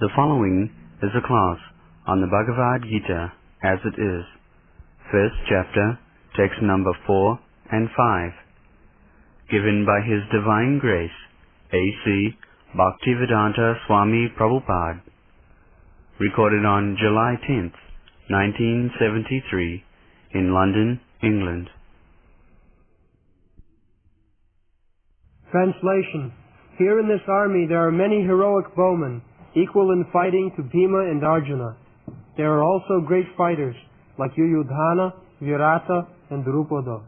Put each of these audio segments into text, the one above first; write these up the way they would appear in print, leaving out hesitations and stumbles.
The following is a class on the Bhagavad Gita as it is, first chapter, text number 4 and 5, given by His Divine Grace, A.C. Bhaktivedanta Swami Prabhupada, recorded on July 10th, 1973, in London, England. Translation. Here in this army there are many heroic bowmen, equal in fighting to Bhima and Arjuna. There are also great fighters, like Yuyudhana, Virata, and Drupada.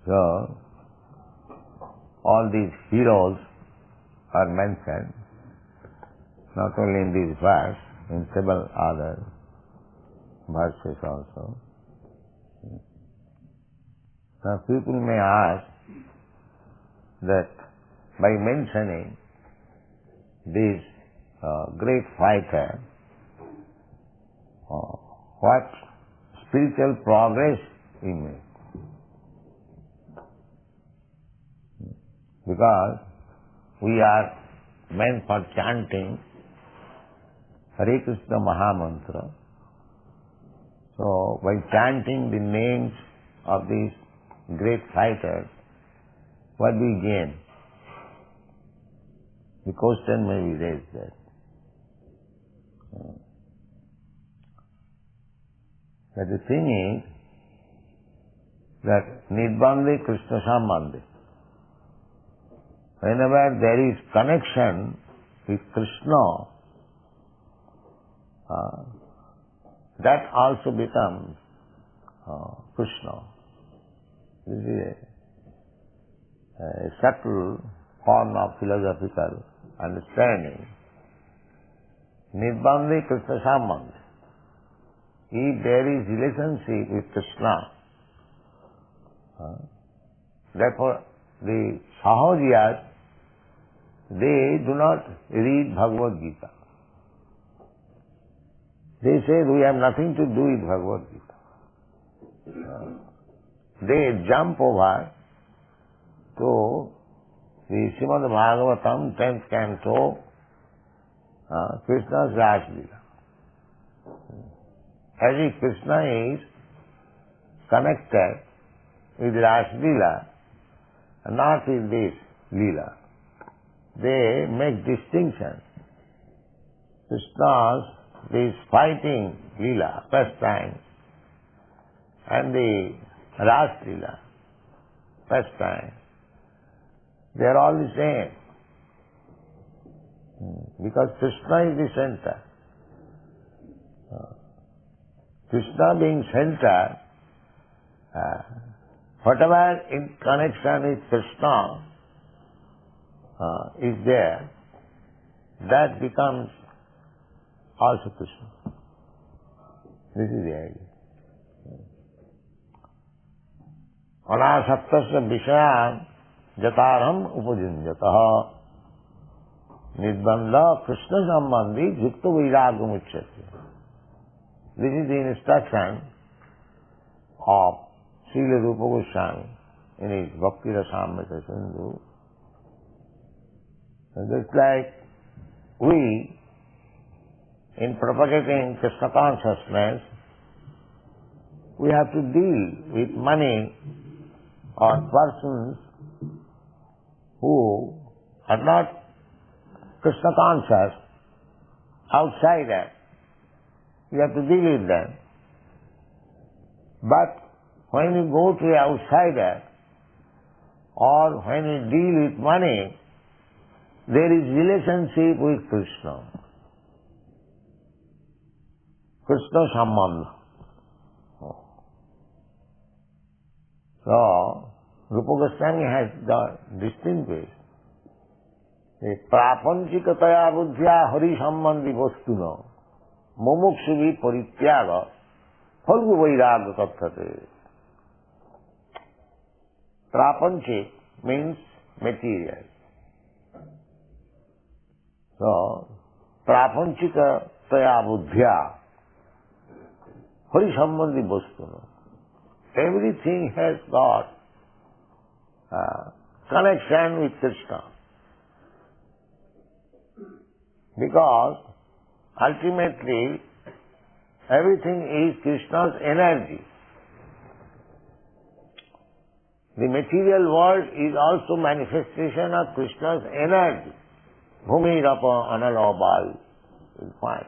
So, all these heroes are mentioned, not only in this verse, in several other verses also. Now people may ask that by mentioning this great fighter, what spiritual progress he made. Because we are meant for chanting Hare Krishna Mahamantra. So by chanting the names of these great fighters, what do we gain? The question may be raised there. But the thing is that Nirbandhe Krishna Sambandhe. Whenever there is connection with Krishna, that also becomes Krishna. This is a subtle form of philosophical understanding. Nirbandhe Krishna Sambandhe. If there is relationship with Krishna, therefore the Sahajiyas, they do not read Bhagavad Gita. They say, we have nothing to do with Bhagavad Gita. They jump over to the Srimad Bhagavatam, 10th canto, Krishna's Rasa Leela. As if Krishna is connected with Rasa Leela, not with this Leela. They make distinction. Krishna's this fighting Leela, pastime, and the Rasa Leela, pastime, they are all the same. Because Krishna is the center. Krishna being center, whatever in connection with Krishna is there, that becomes also Krishna. This is the idea. Anasaktasya vishayam jataram upajunjataha nirbandha Krishna sambandhi yukta vairagam uchyate. This is the instruction of Srila Rupa Goswami in his Bhakti Rasamrita Sindhu. Just like we, in propagating Krishna consciousness, we have to deal with money or persons who are not Krishna conscious, outsider. We have to deal with them. But when you go to an outsider or when you deal with money, there is relationship with Krishna. Krishna Sambandha. So, Rupa Goswami has distinguished the prapanchikataya buddhya hari sambandhi vastuna mumuksuvi parityaga phalgu vairaga kathate. Prapanchik means material. So, prapanchikataya buddhya hari sambandhi vastuna. Everything has got connection with Krishna. Because ultimately everything is Krishna's energy. The material world is also manifestation of Krishna's energy. Bhumi, Rapa, Anala, Bal. You'll find.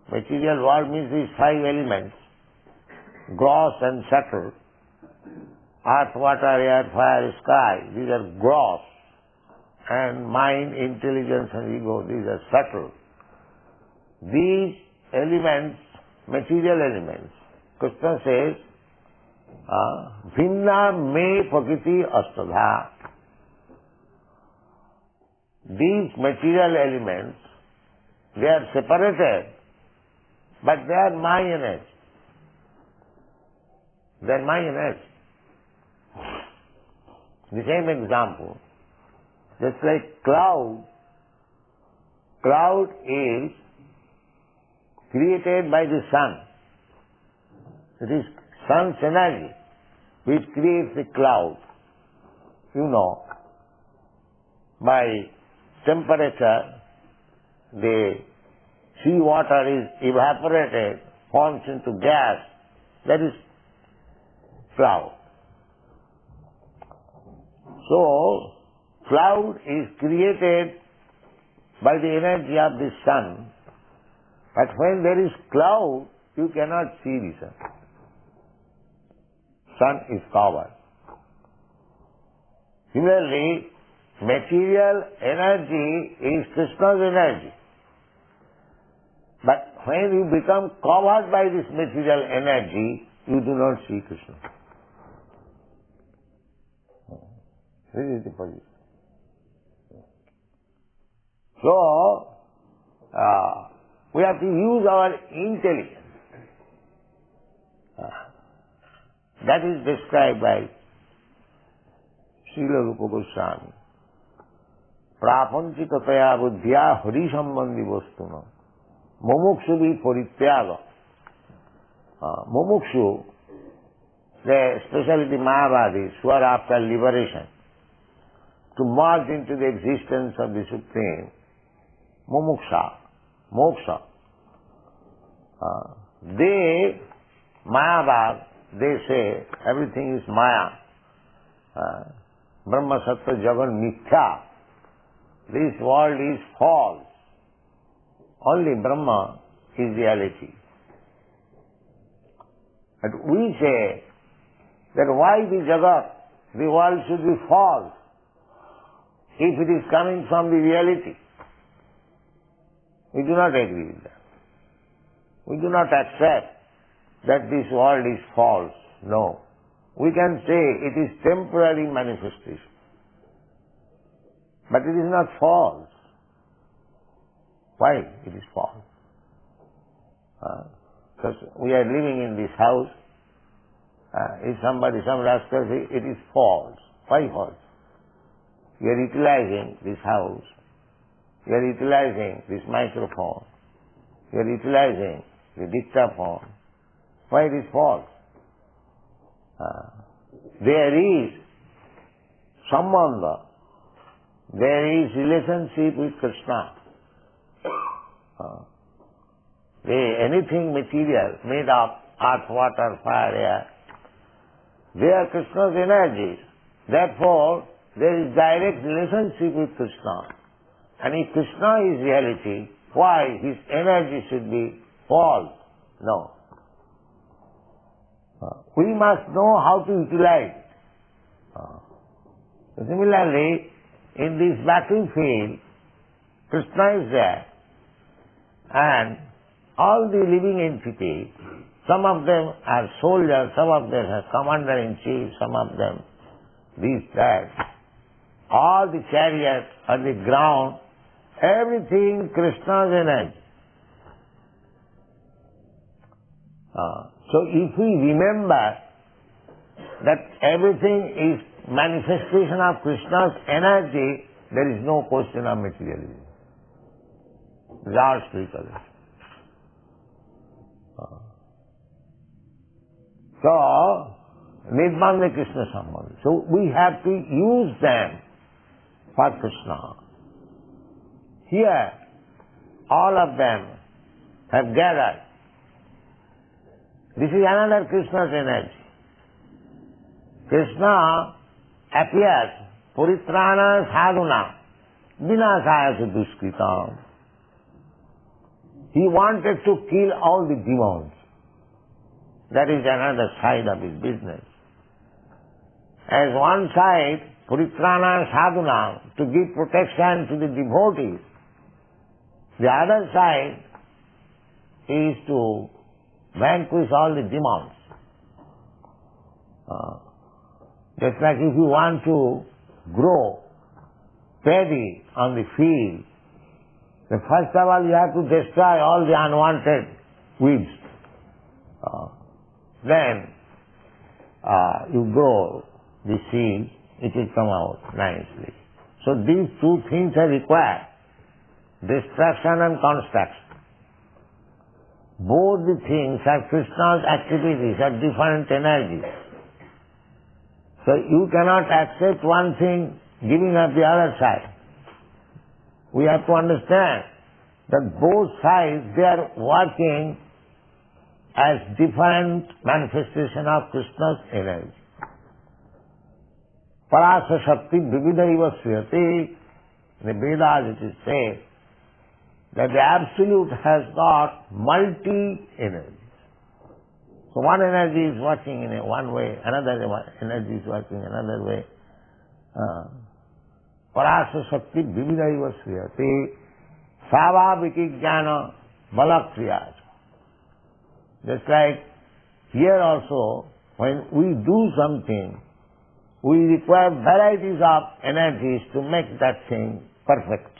Material world means these five elements. Gross and subtle. Earth, water, air, fire, sky. These are gross. And mind, intelligence and ego, these are subtle. These elements, material elements, Krishna says, Bhinna me prakriti astadha. These material elements, they are separated, but they are my energy. They are my energy. The same example, just like cloud. Cloud is created by the sun. It is sun's energy which creates the cloud. You know, by temperature, the sea water is evaporated, forms into gas. That is cloud. So, cloud is created by the energy of the sun. But when there is cloud, you cannot see the sun. Sun is covered. Similarly, material energy is Krishna's energy. But when you become covered by this material energy, you do not see Krishna. This is the position. So, we have to use our intelligence. That is described by Srila Rupa Goswami. Prapanchikataya buddhya hari sambandhi vastuna mumukshu vi parityaga. Mumukshu, especially the Mayavadis who are after liberation, to merge into the existence of the Supreme, mumuksha, moksha. They, Mayavad, they say everything is Maya. Brahma, Sattva, Jagan, Mithya. This world is false. Only Brahma is reality. But we say that why the Jagat, the world should be false if it is coming from the reality. We do not agree with that. We do not accept that this world is false. No. We can say it is temporary manifestation. But it is not false. Why it is false? Because we are living in this house. If some rascal says it is false. Why false? We are utilizing this house. We are utilizing this microphone. We are utilizing the dictaphone. Why it is false? There is sambandha. There is relationship with Krishna. Anything material made of earth, water, fire, air, they are Krishna's energies. Therefore, there is direct relationship with Krishna. And if Krishna is reality, why his energy should be false? No. We must know how to utilize it. Similarly, in this battlefield, Krishna is there. And all the living entities, some of them are soldiers, some of them are commander-in-chief, some of them these, that. All the chariots on the ground, everything Krishna's energy. So if we remember that everything is manifestation of Krishna's energy, there is no question of materialism. It is all spiritualism. So, Nirmanya Krishna Sambandha. So we have to use them for Krishna. Here, all of them have gathered. This is another Krishna's energy. Krishna appears, Puritrana sadhuna, vinasaya duskritam. He wanted to kill all the demons. That is another side of his business. As one side, Puritrana sadhuna, to give protection to the devotees. The other side is to vanquish all the demons. Just like if you want to grow paddy on the field, then first of all you have to destroy all the unwanted weeds. Then you grow the seed, it will come out nicely. So these two things are required, destruction and construction. Both the things are Krishna's activities, are different energies. So you cannot accept one thing giving up the other side. We have to understand that both sides, they are working as different manifestation of Krishna's energy. Parasa Shakti Vividaiva Sriyati. In the Vedas it is said that the Absolute has got multi-energies. So one energy is working in one way, another energy is working another way. Parasa Shakti Vividaiva Sriyati Savaviki Jnana Balakriyaj. Just like here also, when we do something, we require varieties of energies to make that thing perfect.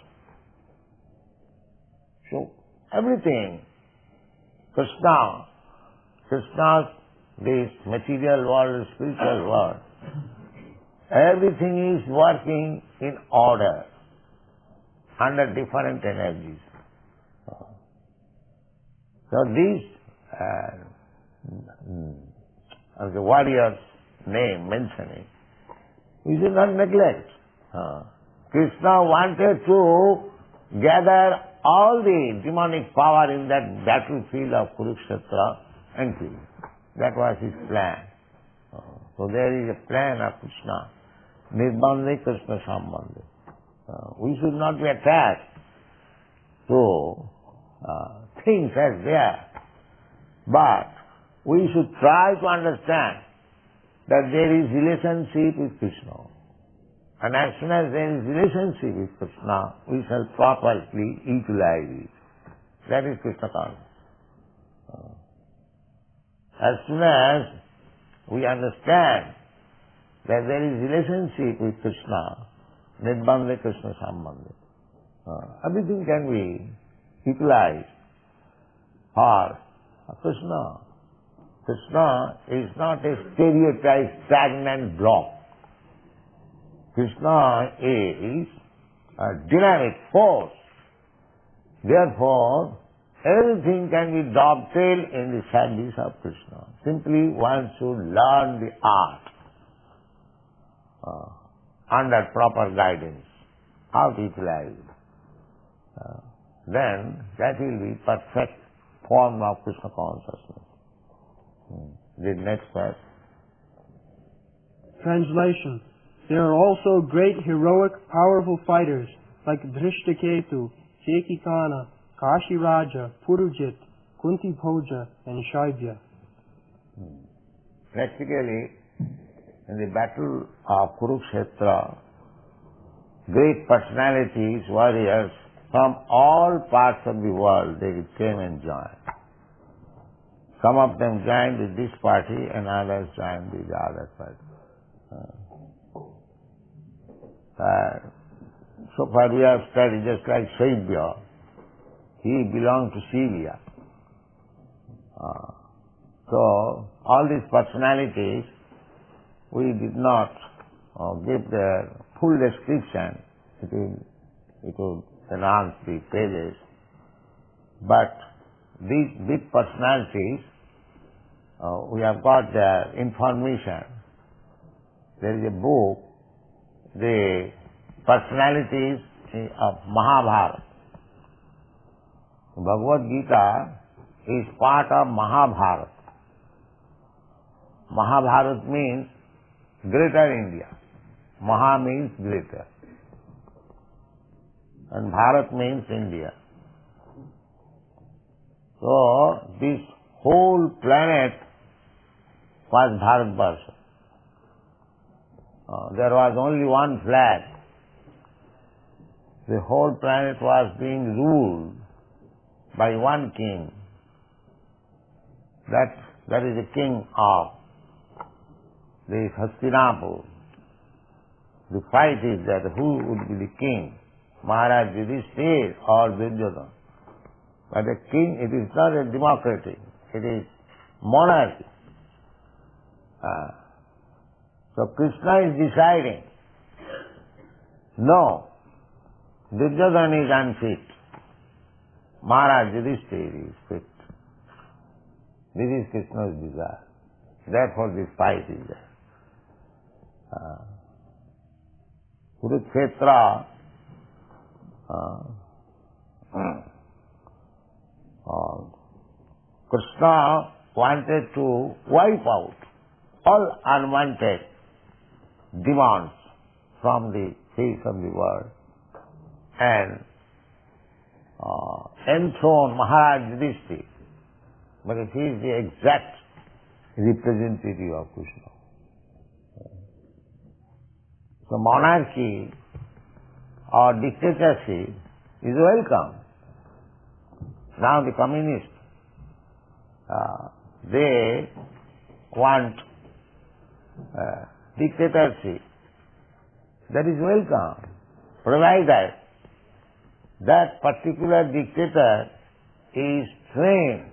So everything, Krishna's, this material world, spiritual world, everything is working in order, under different energies. So these, as the warrior's name mentioning, we should not neglect. Krishna wanted to gather all the demonic power in that battlefield of Kurukshetra and kill. That was his plan. So there is a plan of Krishna. Nirbandhe Krishna Sambandhe. We should not be attached to things as they are, but we should try to understand that there is relationship with Krishna. And as soon as there is relationship with Krishna, we shall properly utilize it. That is Krishna consciousness. As soon as we understand that there is relationship with Krishna, Nirbandhe Krishna Sambandhe, everything can be utilized for Krishna. Krishna is not a stereotyped, stagnant block. Krishna is a dynamic force. Therefore, everything can be dovetailed in the service of Krishna. Simply one should learn the art under proper guidance, how to utilize it. Then that will be perfect form of Krishna consciousness. The next verse. Translation. There are also great, heroic, powerful fighters like Drishtaketu, Chekikana, Kashi Raja, Purujit, Kunti Bhoja, and Shaibya. Practically, in the battle of Kurukshetra, great personalities, warriors from all parts of the world, they came and joined. Some of them joined with this party and others joined with the other party. So far we have studied just like Shaibya. He belonged to Syria. So all these personalities, we did not give their full description. It would enhance the pages. But these big personalities, we have got their information. there is a book, the personalities of Mahabharata. Bhagavad Gita is part of Mahabharata. Mahabharata means greater India. Maha means greater. And Bharat means India. So, this whole planet was Bharatvarsha. There was only one flag. The whole planet was being ruled by one king. That is the king of the Hastinapur. The fight is that who would be the king, Maharaj Yudhishthira or Duryodhana. But the king, it is not a democracy, it is monarchy. So Krishna is deciding, no, Duryodhana is unfit, Maharaj Yudhishthira is fit. This is Krishna's desire. Therefore this fight is there. Kurukshetra, Krishna wanted to wipe out all unwanted demons from the face of the world and enthrone Maharaj Yudhishthira. But he is the exact representative of Krishna. So monarchy or dictatorship is welcome. Now the communists, they want dictatorship. That is welcome, provided that particular dictator is trained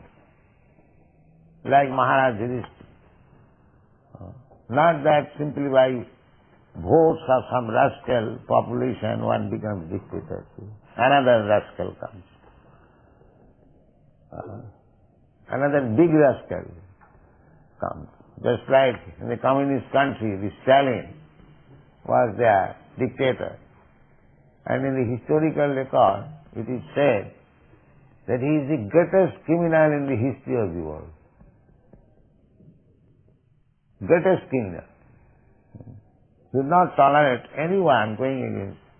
like Maharaj Yudhishthira. Not that simply by votes of some rascal population one becomes dictator. Another rascal comes. Another big rascal comes. Just like in the communist country, the Stalin was their dictator. And in the historical record, it is said that he is the greatest criminal in the history of the world. Greatest criminal. He would not tolerate anyone going against him.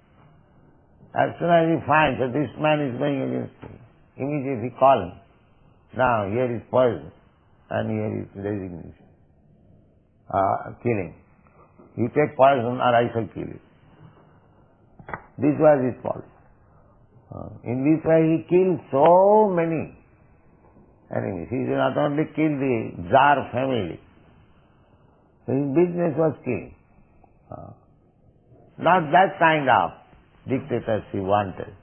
As soon as he finds that this man is going against him, immediately call him. Now here is poison and here is resignation. Killing. You take poison or I shall kill you. This was his policy. In this way he killed so many enemies. He did not only kill the Tsar family. His business was killing. Not that kind of dictatorship he wanted.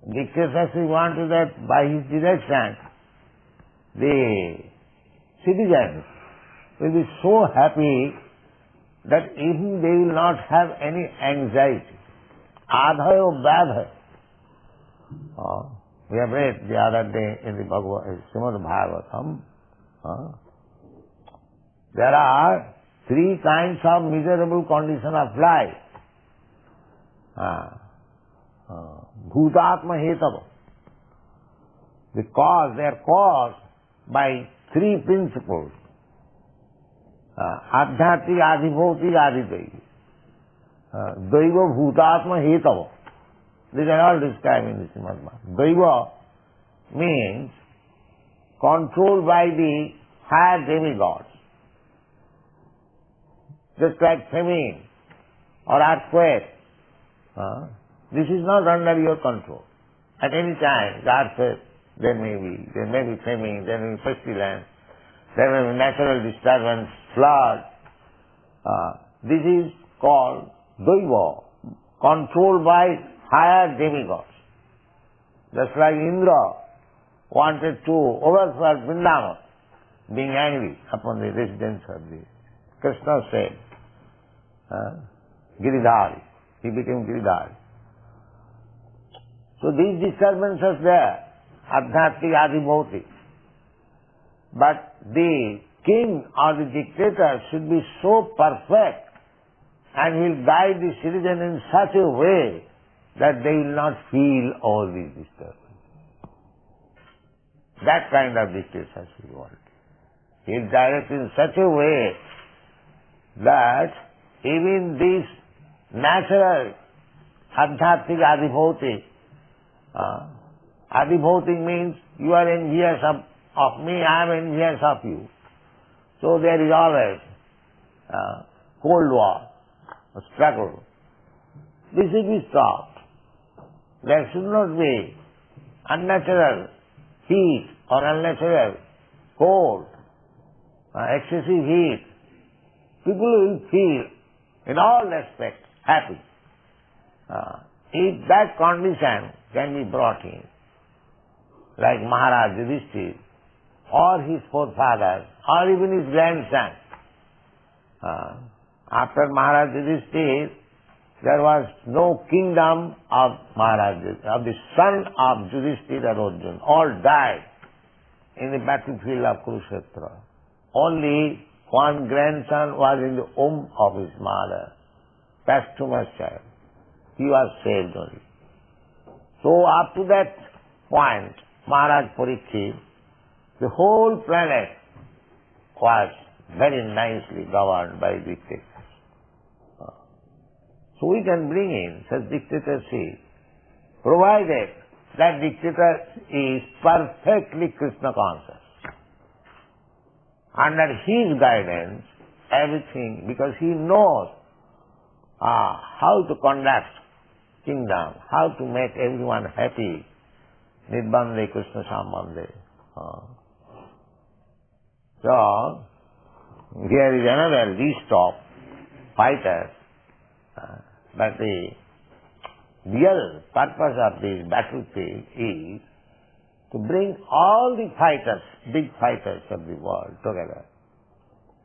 Dictatorship he wanted that by his direction the citizens will be so happy that even they will not have any anxiety. Adhayo badhayo. We have read the other day in the Srimad Bhagavatam. There are three kinds of miserable condition of life. Bhutatma hetava. They are caused by three principles. Adhyatmik, adhibhautik, adhidaivi. Daiva bhutatma hetava. These are all described in the Srimad Bhagavatam. Daiva means controlled by the higher demigods. Just like famine or earthquake. This is not under your control. At any time, the earthquake, there may be famine, there may be pestilence, there may be natural disturbance, flood. This is called Daiva, controlled by higher demigods. Just like Indra wanted to overthrow Vrindavan, being angry upon the residents of the Krishna said, Giridhari. He became Giridhari. So these disturbances there, Adhyatmik, Adhibhautik. But the king or the dictator should be so perfect and he'll guide the citizen in such a way that they will not feel all these disturbances. That kind of dictatorship we want. He'll direct in such a way that even this natural adhyatmic adhibhautik, adhibhautik means you are envious of me, I am envious of you. So there is always cold war, a struggle. This should be stopped. There should not be unnatural heat or unnatural cold, excessive heat. People will feel in all respects happy. If that condition can be brought in, like Maharaj Yudhishthira or his forefathers or even his grandson. After Maharaj Yudhishthira, there was no kingdom of Maharaj, of the son of Yudhishthira and Arjuna. All died in the battlefield of Kurukshetra. Only one grandson was in the womb of his mother, posthumous child. He was saved only. So up to that point, Maharaj Parikshit, the whole planet was very nicely governed by dictators. So we can bring in such dictatorship, provided that dictator is perfectly Krishna conscious. Under his guidance, everything, because he knows how to conduct kingdom, how to make everyone happy. Nirbandhe Krishna Sambandhe. So, here is another list of fighters. But the real purpose of this battlefield is to bring all the fighters, big fighters of the world together.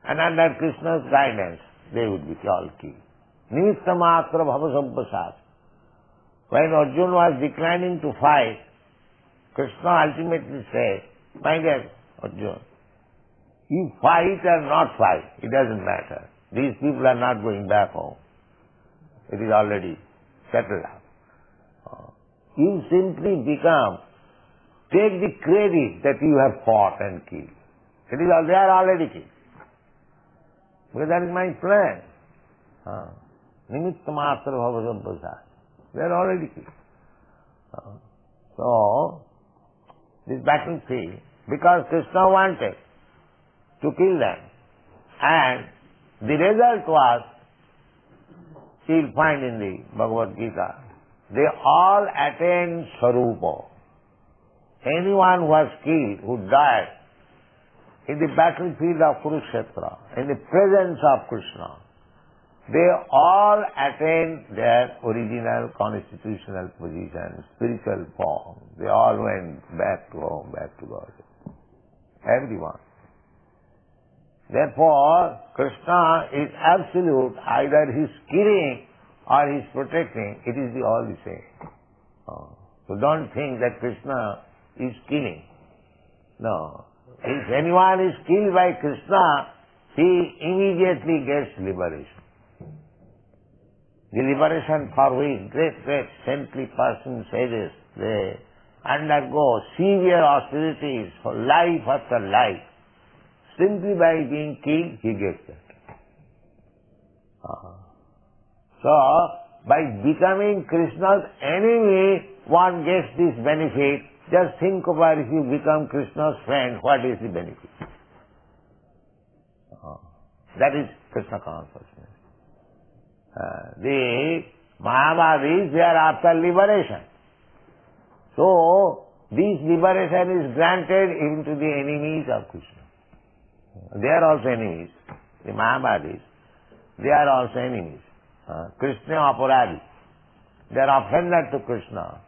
And under Krishna's guidance, they would be all killed. Nimitta matra bhava sampasad. When Arjuna was declining to fight, Krishna ultimately said, my dear Arjuna, you fight or not fight, it doesn't matter. These people are not going back home. It is already settled up. You simply take the credit that you have fought and killed. They are already killed. Because that is my plan. Nimitta matra bhava sampasad. They are already killed. So, this battlefield, because Krishna wanted to kill them, and the result was, you will find in the Bhagavad Gita, they all attained Sarupa. Anyone who was killed, who died in the battlefield of Kurukshetra, in the presence of Krishna, they all attained their original constitutional position, spiritual form. They all went back to home, back to God. Everyone. Therefore, Krishna is absolute, either he is killing or he is protecting, it is all the same. So don't think that Krishna is killing. No. If anyone is killed by Krishna, he immediately gets liberation. The liberation for which great saintly persons, sages, they undergo severe austerities for life after life. Simply by being killed, he gets that. So, by becoming Krishna's enemy, one gets this benefit. Just think about if you become Krishna's friend, what is the benefit? That is Krishna consciousness. The Mayavadis, they are after liberation. So, this liberation is granted even to the enemies of Krishna. They are also enemies. The Mayavadis, they are also enemies. Krishna Aparadi. They are offended to Krishna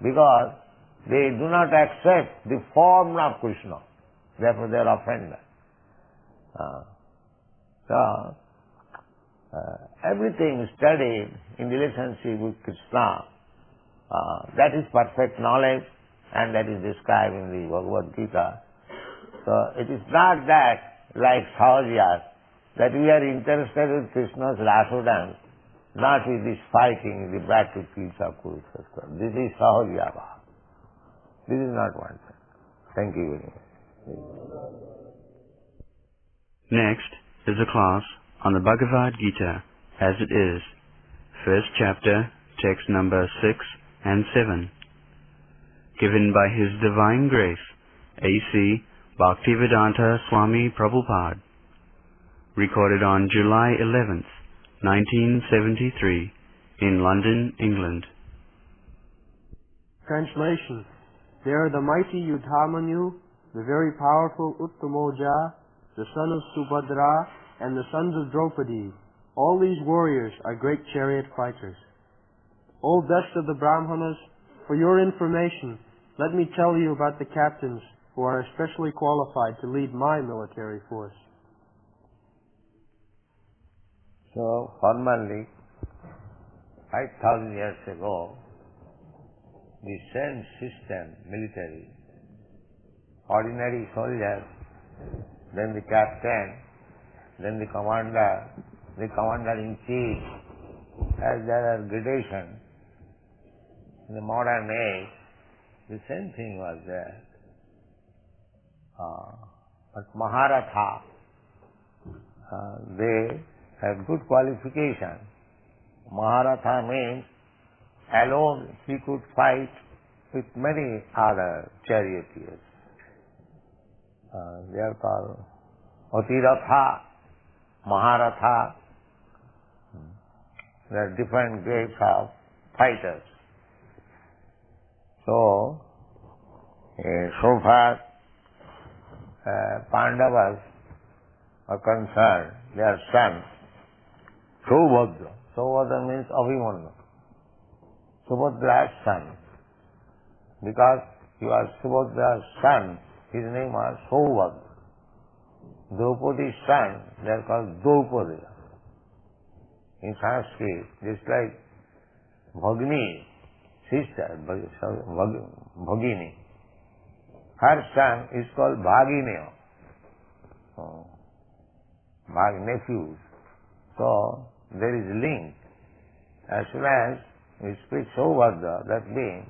because they do not accept the form of Krishna. Therefore they are offended. Everything studied in relationship with Krishna, that is perfect knowledge, and that is described in the Bhagavad Gita. So it is not that like Sahajas, that we are interested in Krishna's Rasa dance, not with this fighting, the battlefields of Kurukshetra. This is Sahajava. This is not one thing. Thank you very much. Next is a class on the Bhagavad Gita as it is, first chapter, text number 6 and 7, given by His Divine Grace, A.C. Bhaktivedanta Swami Prabhupada, recorded on July 11th, 1973, in London, England. Translation. They are the mighty Yudhamanyu, the very powerful Uttamoja, the son of Subhadra, and the sons of Draupadi. All these warriors are great chariot fighters. O best of the Brahmanas, for your information, let me tell you about the captains who are especially qualified to lead my military force. So, formerly, 5,000 years ago, the same system, military, ordinary soldiers, then the captain, then the commander-in-chief, as there are gradations. In the modern age, the same thing was there. But Maharatha, they have good qualification. Maharatha means alone he could fight with many other charioteers. They are called Atiratha, Maharatha. There are different grades of fighters. So far Pandavas are concerned, their son, Subhadra. Subhadra means Abhimanyu. Subhadra's son. Because he was Subhadra's son, his name was Subhadra. Draupadi's son, they are called Draupadi. In Sanskrit, just like Bhagini, sister, Bhagini. Her son is called Bhagineya. Nephews. So, there is link. As soon as we speak Subhadra, that means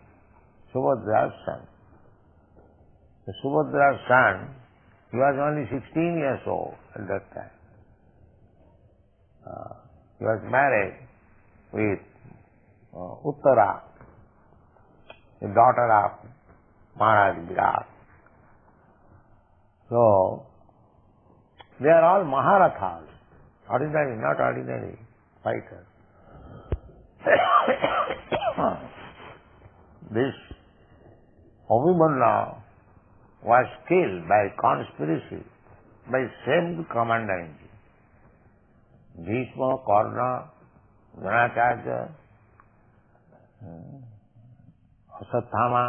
Subhadra's son. The Subhadra's son, he was only 16 years old at that time. He was married with Uttara, the daughter of Maharaj Virat. So, they are all Maharathas, ordinary, not ordinary fighters. This Abhimanyu was killed by conspiracy by same commander-in-chief. Bhishma, Karna, Dronacharya, Asatthama,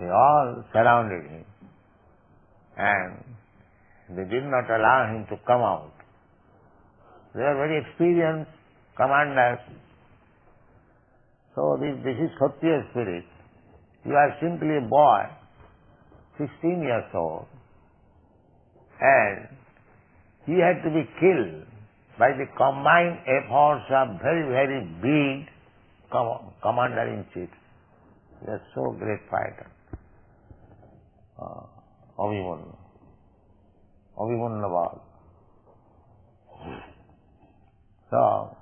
they all surrounded him. And they did not allow him to come out. They are very experienced commanders. So this is Kshatriya spirit. You are simply a boy, 16 years old, and he had to be killed by the combined efforts of very, very big commander-in-chief. They are so great fighter. Abhimanyu. Abhimanyu. So,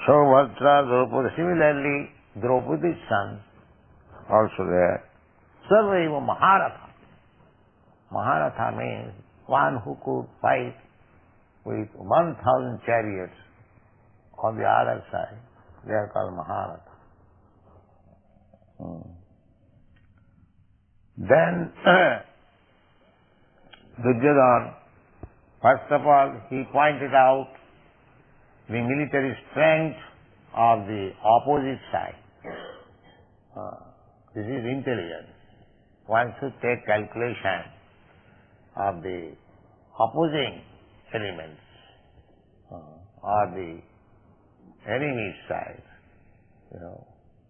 Subhadra, Draupadi, similarly, Draupadi's sons also there. Sarvaiva Maharatha. Maharatha means one who could fight with 1,000 chariots on the other side. They are called Maharatha. Then Duryodhana, first of all, he pointed out the military strength of the opposite side. This is intelligence. One should take calculation of the opposing elements or the enemy's side.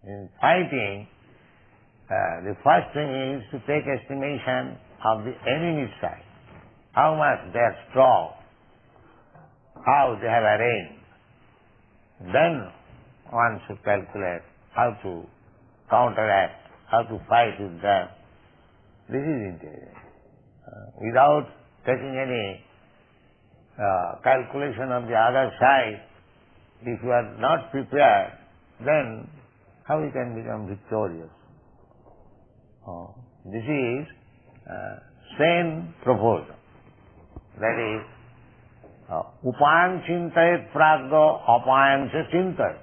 In fighting, the first thing is to take estimation of the enemy's side. how much they are strong, how they have arranged. Then one should calculate how to counteract, how to fight with them. This is intelligence. Without taking any calculation of the other side, if you are not prepared, then how you can become victorious? This is sane proposal. That is, upayam chintayet pragya apayam se chintayet.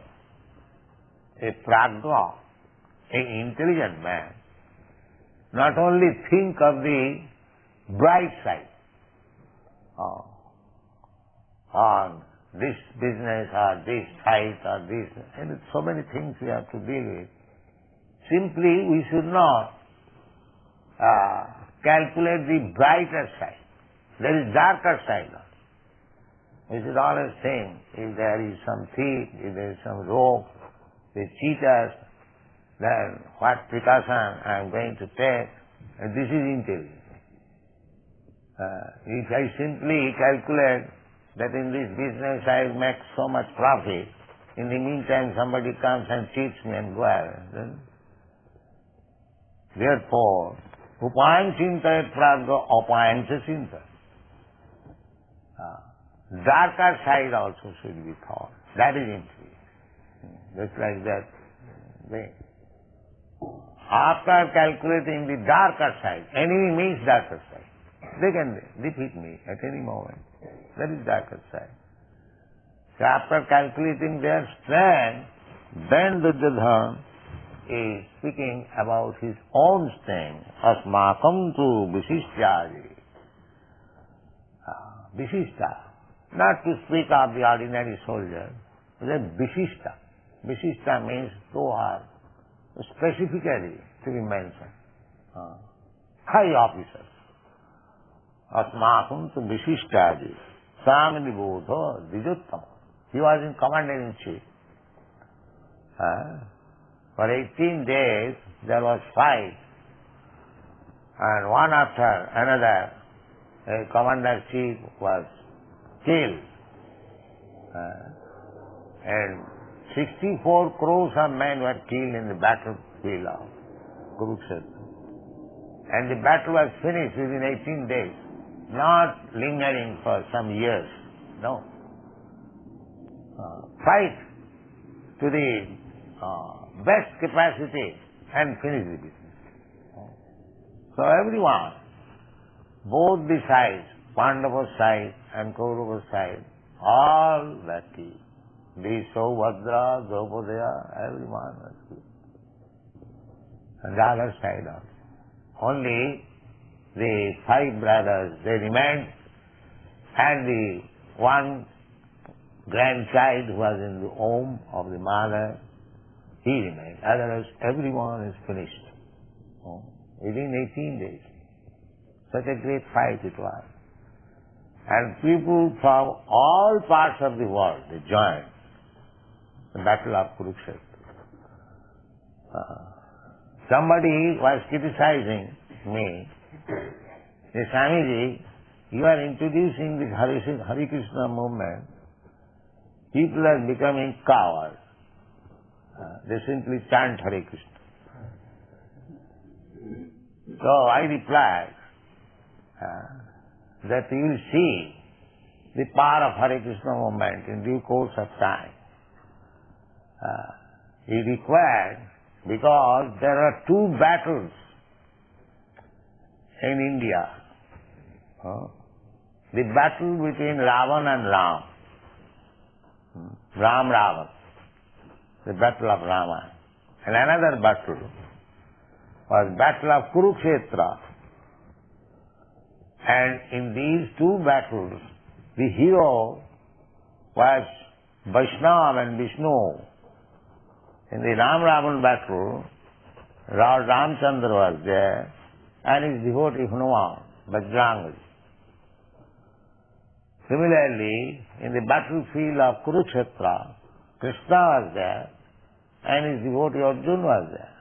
A pragya, an intelligent man, not only think of the bright side, on this business or this fight or this, and so many things we have to deal with. Simply, we should not calculate the brighter side. There is darker side. We should always think, if there is some thief, if there is some rope, they cheat us, then what precaution I am going to take, and this is intelligence. If I simply calculate that in this business I will make so much profit, in the meantime somebody comes and cheats me and go away, then therefore, upayam chintayet pragya apayam se chintayet. Darker side also should be thought. That is intelligence. Just like that. After calculating the darker side, enemy means darker side. They can defeat me at any moment. That is darker side. So after calculating their strength, then Duryodhana is speaking about his own strength. Asmakam tu visishtyaji. Visishta. Not to speak of the ordinary soldier, but a visishta. Visishta means those are specifically to be mentioned. High officers. Asmakam tu visishtyaji. Samidibodho Dijuttama. He was in commander-in-chief. For 18 days there was fight, and one after another a commander-in-chief was killed. And 64 crores of men were killed in the battlefield of Kurukshetra. And the battle was finished within 18 days, not lingering for some years. No. Fight to the best capacity and finish the business. So everyone, both the sides, Pandava side and Kaurava side, all were killed. Bhisho, Bhadra, Draupadaya, everyone was killed. And the other side also. Only the 5 brothers, they remained, and the one grandchild who was in the womb of the mother, he remained. Otherwise, everyone is finished. Within 18 days. Such a great fight it was. And people from all parts of the world, they joined the battle of Kurukshetra. Somebody was criticizing me. Hey, Swamiji, you are introducing this Hare Krishna movement. People are becoming cowards. They simply chant Hare Krishna. So I replied that you will see the power of Hare Krishna movement in due course of time. He required, because there are 2 battles in India. The battle between Ravan and Ram. Ram-Ravan. The battle of Rama. And another battle was battle of Kurukshetra. And in these 2 battles, the hero was Vaishnava and Vishnu. In the Ram-Ravan battle, Lord Ramchandra was there, and his devotee Hanuman, Bajrang. Similarly, in the battlefield of Kurukshetra, Krishna was there, and his devotee Arjuna was there.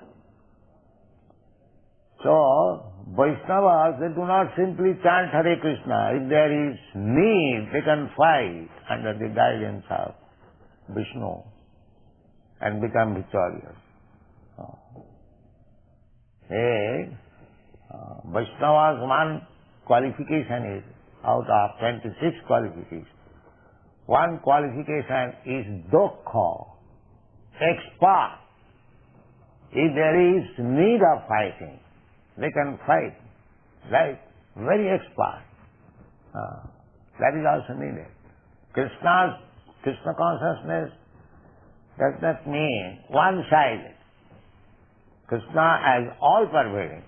So, Vaishnavas, they do not simply chant Hare Krishna. If there is need, they can fight under the guidance of Vishnu and become victorious. Vaishnava's one qualification is, out of 26 qualifications, one qualification is Dokha, expert. If there is need of fighting, they can fight, right? Very expert. That is also needed. Krishna consciousness does not mean one-sided. Krishna as all-pervading.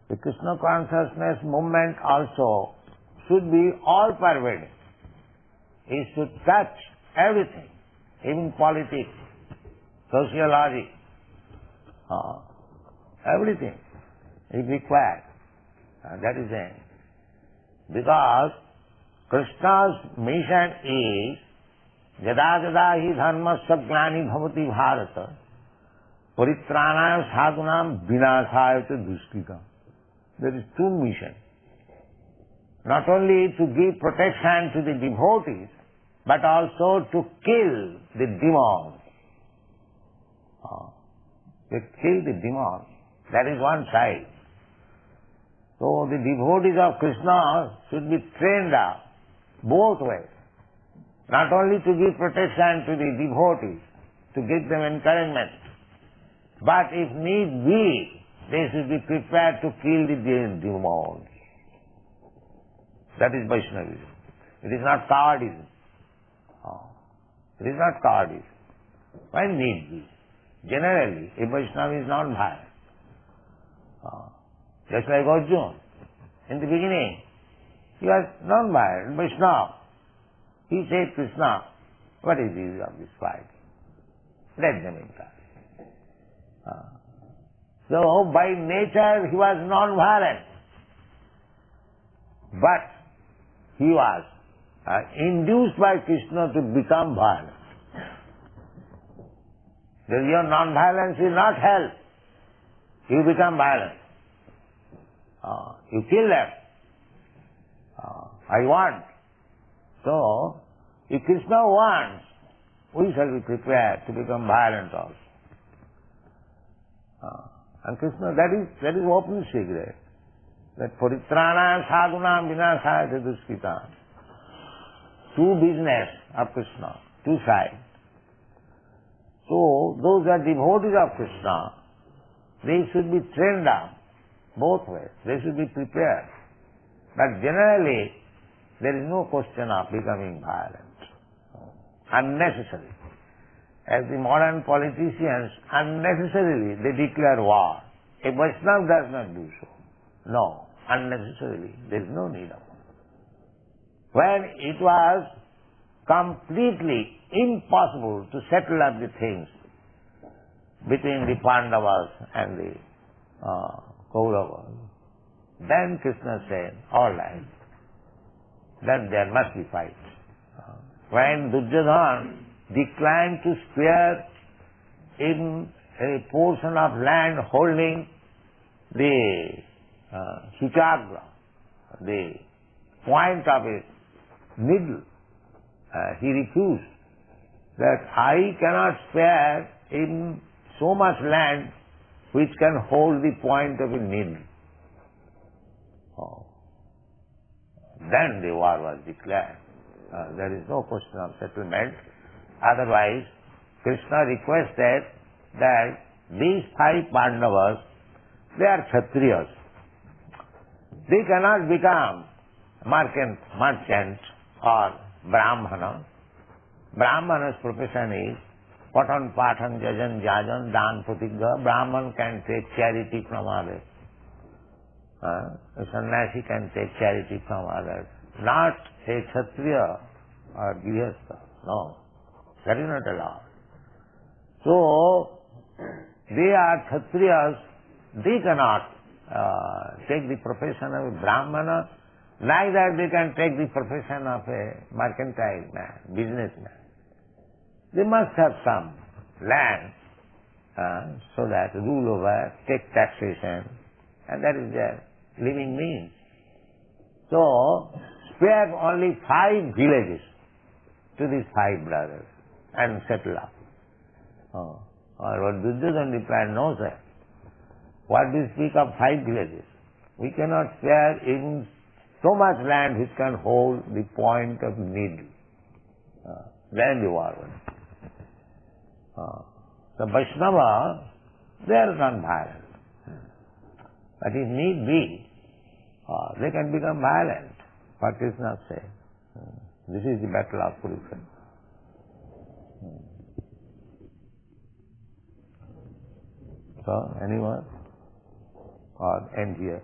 The Krishna consciousness movement also should be all-pervading. It should touch everything, even politics, sociology, everything is required. That is it. Because Krishna's mission is Yada yada hi dharmasya glani bhavati bharata paritranaya sadhunam vinasaya cha dushkritam. There is two missions. Not only to give protection to the devotees, but also to kill the demons. To kill the demons. That is one side. So the devotees of Krishna should be trained up both ways. Not only to give protection to the devotees, to give them encouragement, but if need be, they should be prepared to kill the demons. That is Vaishnavism. It is not cowardism. It is not cowardism. When need be. Generally, a Vaishnava is non-violent. Just like Arjuna. In the beginning, he was non-violent, Vaishnava. He said, Krishna, what is the use of this fight? Let them enter. So, by nature, he was non-violent. But he was induced by Krishna to become violent. Your non-violence will not help. You become violent. You kill them. I want. So, if Krishna wants, we shall be prepared to become violent also. And Krishna, that is open secret. That paritrana sadhunam vinasaya cha dushkritam. Two business of Krishna, two sides. So, those are devotees of Krishna, they should be trained up both ways. They should be prepared. But generally, there is no question of becoming violent. Unnecessary. As the modern politicians, unnecessarily they declare war. A Vaishnava does not do so. No, unnecessarily. There is no need of it. When it was completely impossible to settle up the things between the Pandavas and the Kauravas, then Krishna said, all right, then there must be fight. When Duryodhana declined to spare in a portion of land holding the Suchagra, the point of a needle, he refused that I cannot spare in so much land which can hold the point of a needle. Then the war was declared. There is no question of settlement. Otherwise, Krishna requested that these 5 Pandavas, they are Kshatriyas. They cannot become merchant or Brahmana. Brahmana's profession is Patan, Patan, Jajan, Jajan, Dan, Pratigha. Brahman can take charity from others. A sannyasi can take charity from others. Not a Kshatriya or Grihastha. No. That is not allowed. So, they are Kshatriyas. They cannot take the profession of a Brahmana. Neither they can take the profession of a mercantile man, businessman. They must have some land so that rule over, take taxation, and that is their living means. So, spare only 5 villages to these 5 brothers and settle up. Or what Duryodhana replied, no sir, what do you speak of 5 villages? We cannot spare even so much land which can hold the point of needle. Then the war went. So Vaishnava, they are non-violent. But if need be, they can become violent. What Krishna says. This is the battle of Kurukshetra. So, anyone? Or end here?